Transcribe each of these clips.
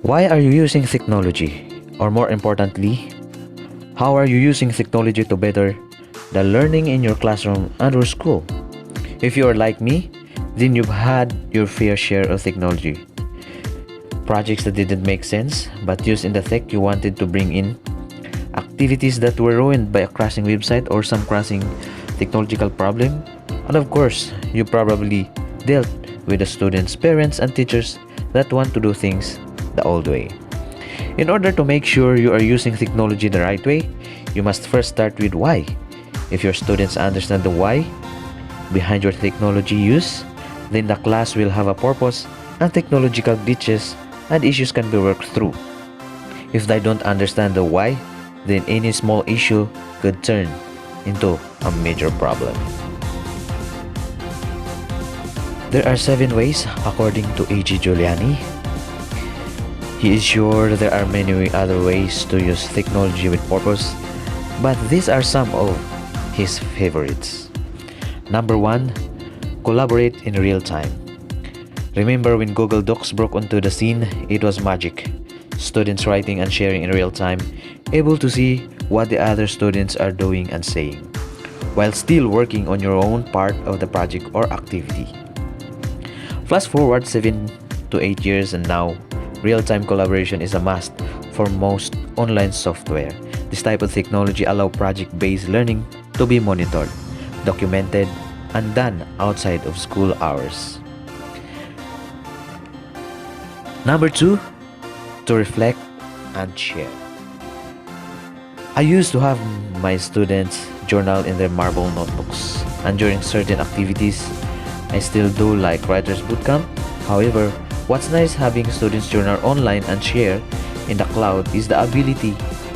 Why are you using technology? Or more importantly, how are you using technology to better the learning in your classroom and or school? If you are like me, then you've had your fair share of technology. Projects that didn't make sense but used in the tech you wanted to bring in, activities that were ruined by a crashing website or some crashing technological problem, and of course, you probably dealt with the students, parents, and teachers that want to do things the old way. In order to make sure you are using technology the right way, you must first start with why. If your students understand the why behind your technology use, then the class will have a purpose and technological glitches and issues can be worked through. If they don't understand the why, then any small issue could turn into a major problem. There are 7 ways according to A.G. Giuliani. He is sure there are many other ways to use technology with purpose, but these are some of his favorites. Number 1, collaborate in real time. Remember when Google Docs broke onto the scene? It was magic. Students writing and sharing in real time, able to see what the other students are doing and saying, while still working on your own part of the project or activity. Fast forward 7 to 8 years and now, real-time collaboration is a must for most online software. This type of technology allows project-based learning to be monitored, documented, and done outside of school hours. Number 2, to reflect and share. I used to have my students journal in their marble notebooks, and during certain activities, I still do like Writer's Bootcamp. However, what's nice having students journal online and share in the cloud is the ability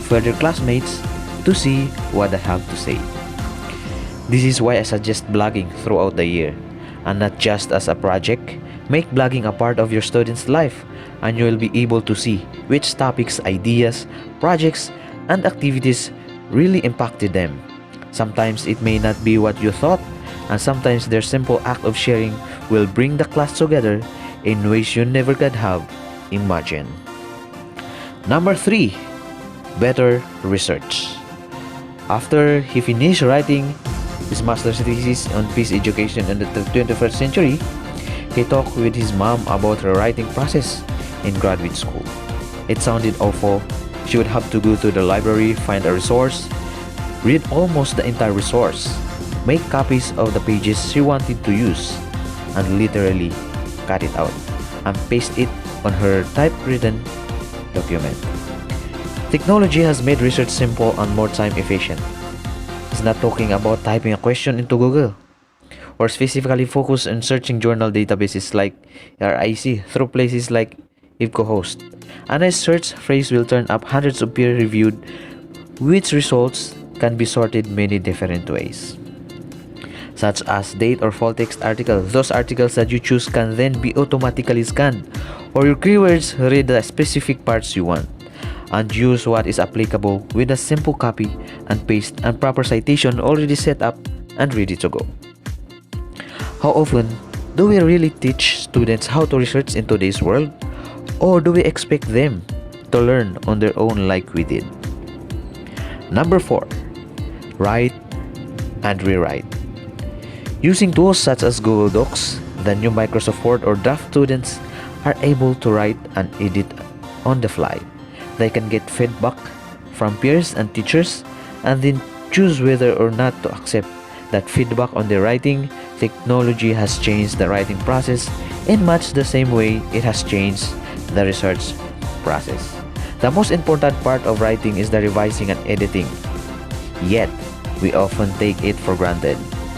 for their classmates to see what I have to say. This is why I suggest blogging throughout the year, and not just as a project. Make blogging a part of your students' life, and you will be able to see which topics, ideas, projects, and activities really impacted them. Sometimes it may not be what you thought, and sometimes their simple act of sharing will bring the class together in ways you never could have imagined. Number 3, better research. After he finished writing his master's thesis on peace education in the 21st century, he talked with his mom about her writing process in graduate school. It sounded awful. She would have to go to the library, find a resource, read almost the entire resource, make copies of the pages she wanted to use, and literally cut it out and paste it on her typewritten document. Technology has made research simple and more time efficient. It's not talking about typing a question into Google, or specifically focus on searching journal databases like RIC through places like EBSCOhost. A nice search phrase will turn up hundreds of peer-reviewed, which results can be sorted many different ways, such as date or full text article. Those articles that you choose can then be automatically scanned, or your keywords read the specific parts you want, and use what is applicable with a simple copy and paste and proper citation already set up and ready to go. How often do we really teach students how to research in today's world? Or do we expect them to learn on their own like we did? Number 4, write and rewrite. Using tools such as Google Docs, the new Microsoft Word, or Draft, students are able to write and edit on the fly. They can get feedback from peers and teachers and then choose whether or not to accept that feedback on their writing. Technology has changed the writing process in much the same way it has changed the research process. The most important part of writing is the revising and editing. Yet, we often take it for granted.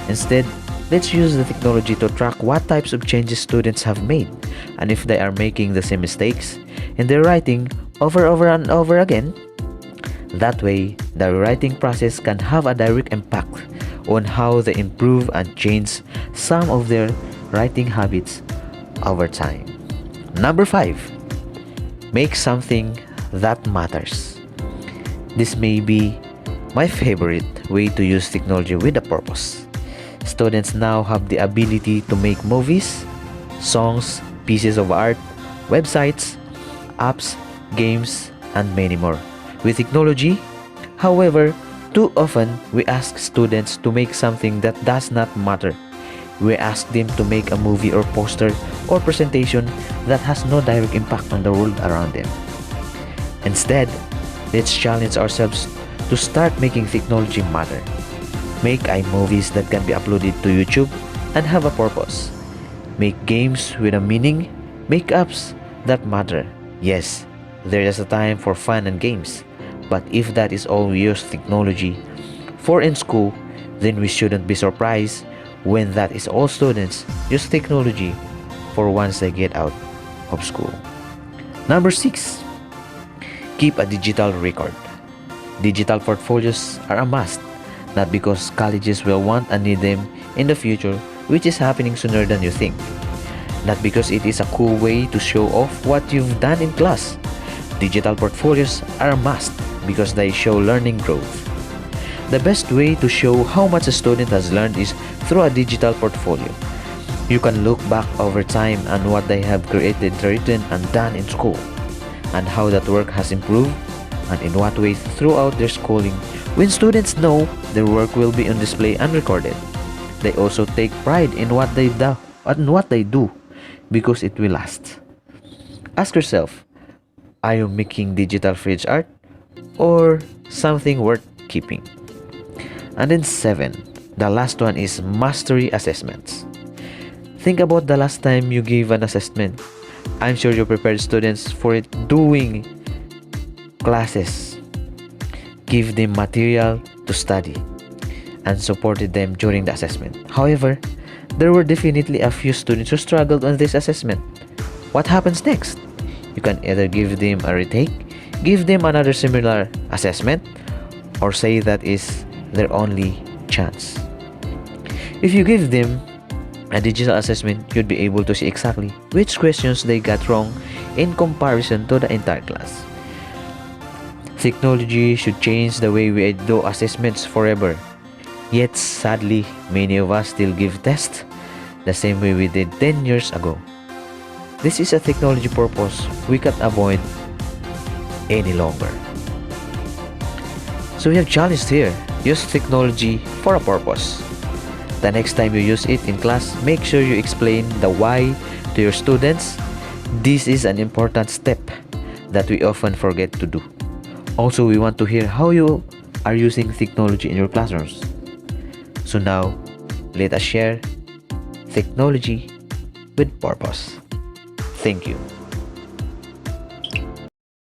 Instead, let's use the technology to track what types of changes students have made, and if they are making the same mistakes in their writing over and over again. That way, the rewriting process can have a direct impact on how they improve and change some of their writing habits over time. Number 5, make something that matters. This may be my favorite way to use technology with a purpose. Students now have the ability to make movies, songs, pieces of art, websites, apps, games, and many more. With technology, however, too often we ask students to make something that does not matter. We ask them to make a movie or poster or presentation that has no direct impact on the world around them. Instead, let's challenge ourselves to start making technology matter. Make iMovies that can be uploaded to YouTube and have a purpose. Make games with a meaning. Make apps that matter. Yes, there is a time for fun and games, but if that is all we use technology for in school, then we shouldn't be surprised when that is all students use technology for once they get out of school. Number 6. Keep a digital record. Digital portfolios are a must, not because colleges will want and need them in the future, which is happening sooner than you think. Not because it is a cool way to show off what you've done in class. Digital portfolios are a must because they show learning growth. The best way to show how much a student has learned is through a digital portfolio. You can look back over time and what they have created, written, and done in school, and how that work has improved, and in what ways throughout their schooling. When students know their work will be on display and recorded, they also take pride in what they do because it will last. Ask yourself, are you making digital fridge art or something worth keeping? And then 7, the last one is mastery assessments. Think about the last time you gave an assessment. I'm sure you prepared students for it doing classes, give them material to study, and supported them during the assessment. However, there were definitely a few students who struggled on this assessment. What happens next? You can either give them a retake, give them another similar assessment, or say that is their only chance. If you give them a digital assessment, you'd be able to see exactly which questions they got wrong in comparison to the entire class. Technology should change the way we do assessments forever. Yet sadly, many of us still give tests the same way we did 10 years ago. This is a technology purpose we can't avoid any longer. So we have challenged here. Use technology for a purpose. The next time you use it in class, make sure you explain the why to your students. This is an important step that we often forget to do. Also, we want to hear how you are using technology in your classrooms. So now, let us share technology with purpose. Thank you.